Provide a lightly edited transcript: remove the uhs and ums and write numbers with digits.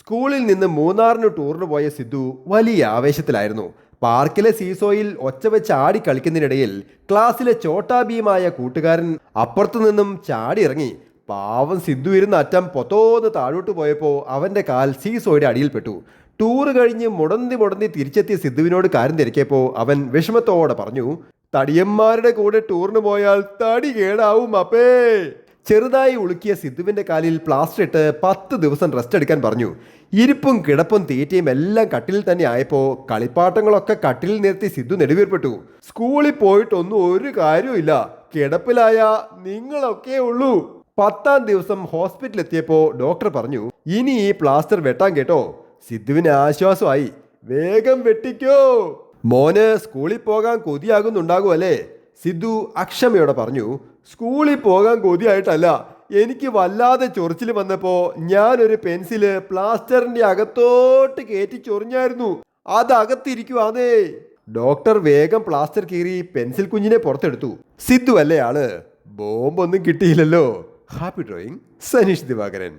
സ്കൂളിൽ നിന്ന് മൂന്നാറിന് ടൂറിന് പോയ സിദ്ധു വലിയ ആവേശത്തിലായിരുന്നു. പാർക്കിലെ സീസോയിൽ ഒച്ച വെച്ച് ആടി കളിക്കുന്നതിനിടയിൽ ക്ലാസ്സിലെ ചോട്ടാ ഭീമായ കൂട്ടുകാരൻ അപ്പുറത്തു നിന്നും ചാടി ഇറങ്ങി. പാവം സിദ്ധു ഇരുന്ന അറ്റം പൊത്തോന്ന് താഴോട്ട് പോയപ്പോൾ അവൻ്റെ കാൽ സീസോയുടെ അടിയിൽപ്പെട്ടു. ടൂറ് കഴിഞ്ഞ് മുടന്തി തിരിച്ചെത്തിയ സിദ്ധുവിനോട് കാര്യം തിരക്കിയപ്പോൾ അവൻ വിഷമത്തോടെ പറഞ്ഞു, തടിയന്മാരുടെ കൂടെ ടൂറിന് പോയാൽ തടി കേടാവും അപ്പേ. ചെറുതായി ഉളുക്കിയ സിദ്ധുവിൻ്റെ കാലിൽ പ്ലാസ്റ്റർ ഇട്ട് 10 ദിവസം റെസ്റ്റ് എടുക്കാൻ പറഞ്ഞു. ഇരിപ്പും കിടപ്പും തീറ്റയും എല്ലാം കട്ടിലിൽ തന്നെ ആയപ്പോൾ കളിപ്പാട്ടങ്ങളൊക്കെ കട്ടിലിൽ നിർത്തി സിദ്ധു നെടുവീർപ്പെട്ടു. സ്കൂളിൽ പോയിട്ടൊന്നും ഒരു കാര്യവുമില്ല, കിടപ്പിലായ നിങ്ങളൊക്കെ ഉള്ളൂ. 10ാം ദിവസം ഹോസ്പിറ്റലിൽ എത്തിയപ്പോൾ ഡോക്ടർ പറഞ്ഞു, ഇനി ഈ പ്ലാസ്റ്റർ വെട്ടാൻ കേട്ടോ. സിദ്ധുവിന് ആശ്വാസമായി. വേഗം വെട്ടിക്കോ മോന്, സ്കൂളിൽ പോകാൻ കൊതിയാകുന്നുണ്ടാകും അല്ലേ? സിദ്ധു അക്ഷമയോടെ പറഞ്ഞു. സ്കൂളിൽ പോകാൻ കൊതിയായിട്ടല്ല, എനിക്ക് വല്ലാതെ ചൊറിച്ചിൽ വന്നപ്പോൾ ഞാനൊരു പെൻസില് പ്ലാസ്റ്ററിന്റെ അകത്തോട്ട് കയറ്റി ചൊറിഞ്ഞായിരുന്നു, അത് അകത്തിരിക്കുവാന്നേ. ഡോക്ടർ വേഗം പ്ലാസ്റ്റർ കീറി പെൻസിൽ കുഞ്ഞിനെ പുറത്തെടുത്തു. സിദ്ധു അല്ലേ ആള്? ബോംബൊന്നും കിട്ടിയില്ലല്ലോ. Happy drawing, Saneesh Divakaran.